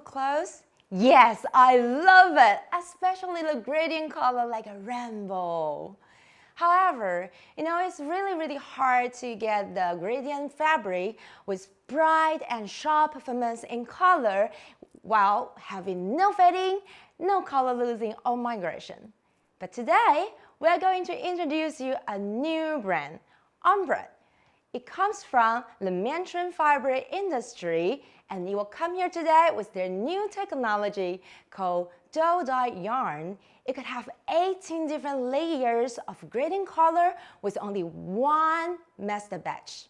clothes? Yes, I love it, especially the gradient color like a rainbow. However, it's really hard to get the gradient fabric with bright and sharp performance in color while having no fading, no color losing or migration. But today, we are going to introduce you a new brand, Ombre. It comes from the MEN-CHUEN fiber industry, and it will come here today with their new technology called dough dye yarn. It could have 18 different layers of gradient color with only one master batch.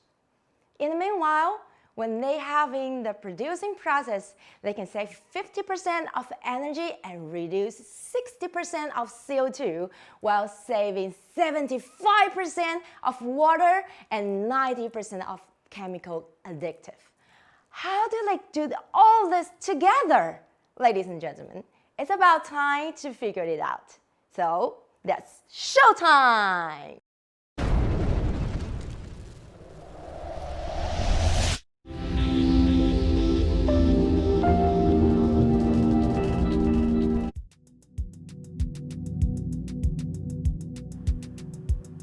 In the meanwhile, when they having the producing process, they can save 50% of energy and reduce 60% of CO2 while saving 75% of water and 90% of chemical addictive. How do they do all this together? Ladies and gentlemen, it's about time to figure it out. So, that's showtime!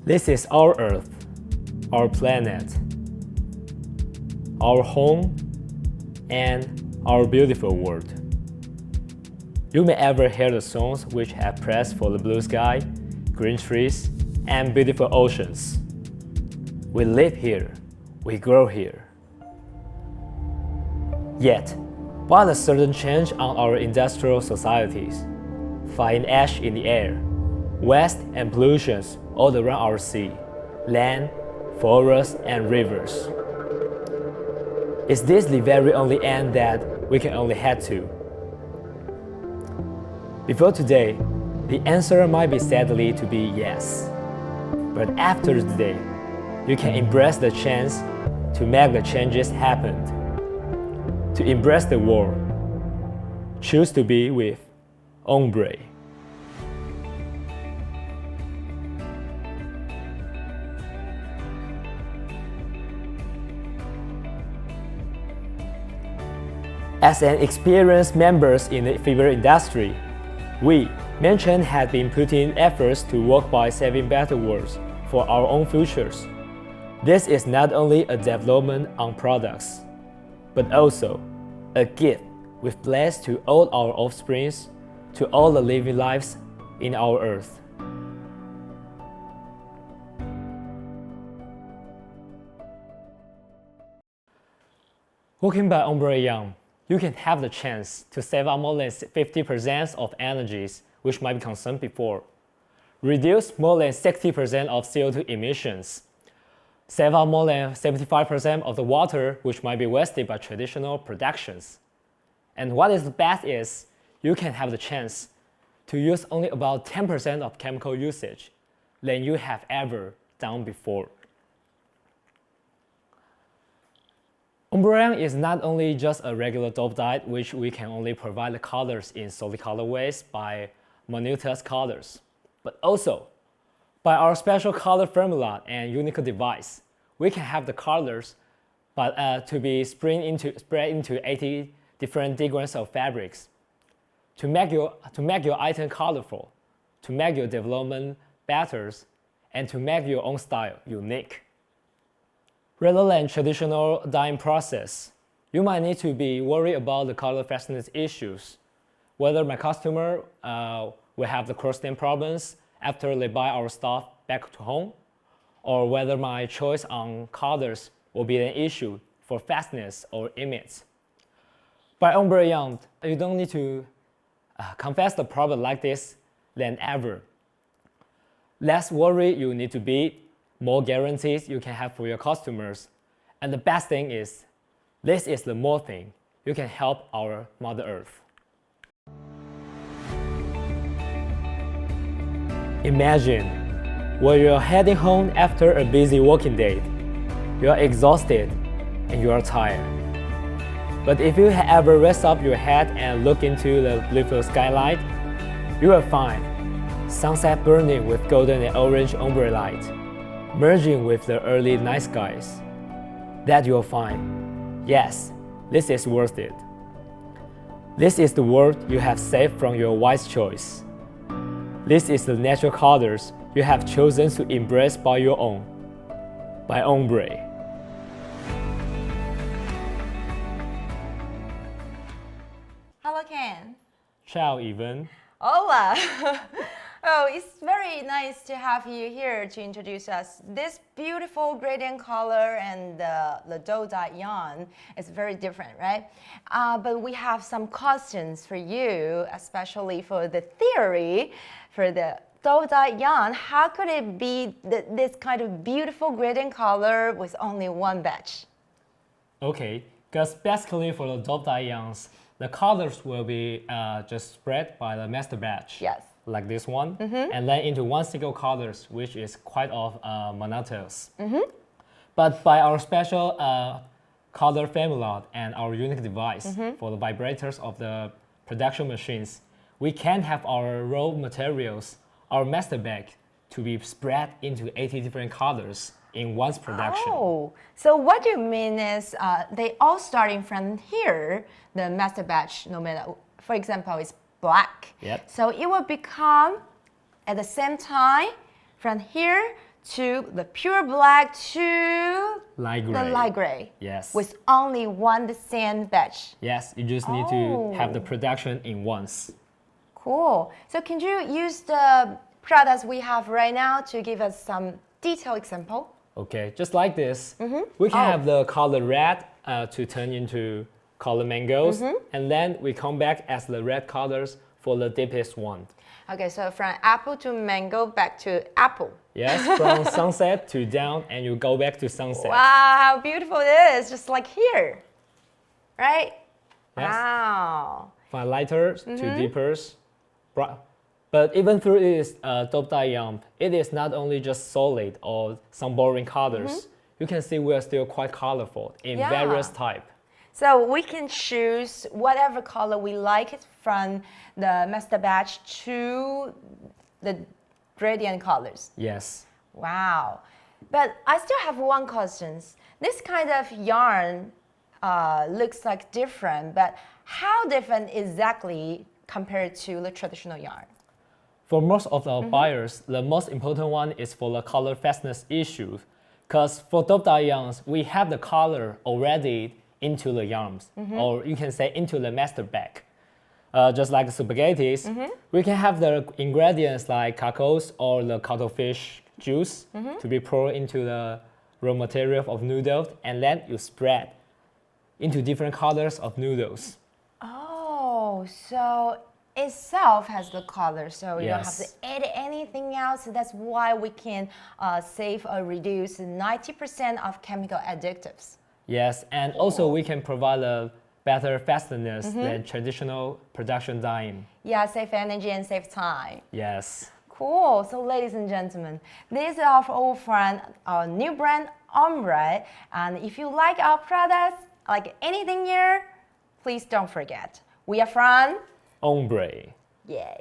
This is our Earth, our planet, our home, and our beautiful world. You may ever hear the songs which have praise for the blue sky, green trees, and beautiful oceans. We live here, we grow here. Yet, while a certain change on our industrial societies, flying ash in the air, waste and pollutions all around our sea, land, forests, and rivers. Is this the very only end that we can only head to? Before today, the answer might be sadly to be yes. But after today, you can embrace the chance to make the changes happen. To embrace the world, choose to be with Ombre. As an experienced members in the fiber industry, we, MEN-CHUEN, have been putting efforts to work by saving better worlds for our own futures. This is not only a development on products, but also a gift with bless to all our offsprings, to all the living lives in our earth. Working by Ombre Young, you can have the chance to save out more than 50% of energies which might be consumed before, reduce more than 60% of CO2 emissions, save out more than 75% of the water which might be wasted by traditional productions. And what is the best is, you can have the chance to use only about 10% of chemical usage than you have ever done before. Ombre is not only just a regular dope dye which we can only provide the colors in solid colorways by minute colors, but also by our special color formula and unique device, we can have the colors to be spread into 80 different degrees of fabrics to make your item colorful, to make your development better, and to make your own style unique. Rather than traditional dyeing process, you might need to be worried about the color fastness issues, whether my customer will have the cross-stain problems after they buy our stuff back to home, or whether my choice on colors will be an issue for fastness or image. By Ombre Young, you don't need to confess the problem like this than ever. Less worried you need to be, more guarantees you can have for your customers. And the best thing is, this is the more thing you can help our Mother Earth. Imagine when you're heading home after a busy working day. You are exhausted and you are tired. But if you ever raise up your head and look into the beautiful skylight, you will find sunset burning with golden and orange ombre light, merging with the early night skies. That you'll find, yes, this is worth it. This is the word you have saved from your wise choice. This is the natural colors you have chosen to embrace by your own. By Ombre. Hello, Ken. Ciao, Evan. Hola. Oh, it's very nice to have you here to introduce us. This beautiful gradient color and the dough dye yarn is very different, right? But we have some questions for you, especially for the theory, for the dough dye yarn. How could it be this kind of beautiful gradient color with only one batch? Okay, because basically for the dough dye yarns, the colors will be just spread by the master batch. Yes. Like this one, and then into one single colors, which is quite of monotonous. But by our special color formula and our unique device for the vibrators of the production machines, we can have our raw materials, our master bag, to be spread into 80 different colors in one's production. Oh, so what you mean is they all starting from here, the master batch, no matter, for example, is black. Yep. So it will become at the same time from here to the pure black to Light gray. the light gray. Yes. With only one the same batch. Yes, you just need to have the production in once. Cool. So can you use the products we have right now to give us some detailed example? Okay, just like this, we can have the color red to turn into color mangoes, and then we come back as the red colors for the deepest one. Okay, so from apple to mango back to apple. Yes, from sunset to down, and you go back to sunset. Wow, how beautiful it is, just like here, right? Yes. Wow. From lighter to deeper. But even through this dope dye yarn, it is not only just solid or some boring colors. You can see we are still quite colorful in various types. So we can choose whatever color we like it from the master batch to the gradient colors. Yes. Wow. But I still have one question. This kind of yarn looks like different, but how different exactly compared to the traditional yarn? For most of our buyers, the most important one is for the color fastness issue. Because for dope dye yarns, we have the color already into the yarns, or you can say into the master bag. Just like the spaghettis, we can have the ingredients like cacos or the cuttlefish juice to be poured into the raw material of noodles, and then you spread into different colors of noodles. Oh, so itself has the color, so you don't have to add anything else. That's why we can save or reduce 90% of chemical additives. Yes, and also we can provide a better fastness than traditional production dyeing. Yeah, save energy and save time. Yes. Cool. So, ladies and gentlemen, this is our old friend, our new brand, Ombre. And if you like our products, like anything here, please don't forget. We are from Ombre. Yay.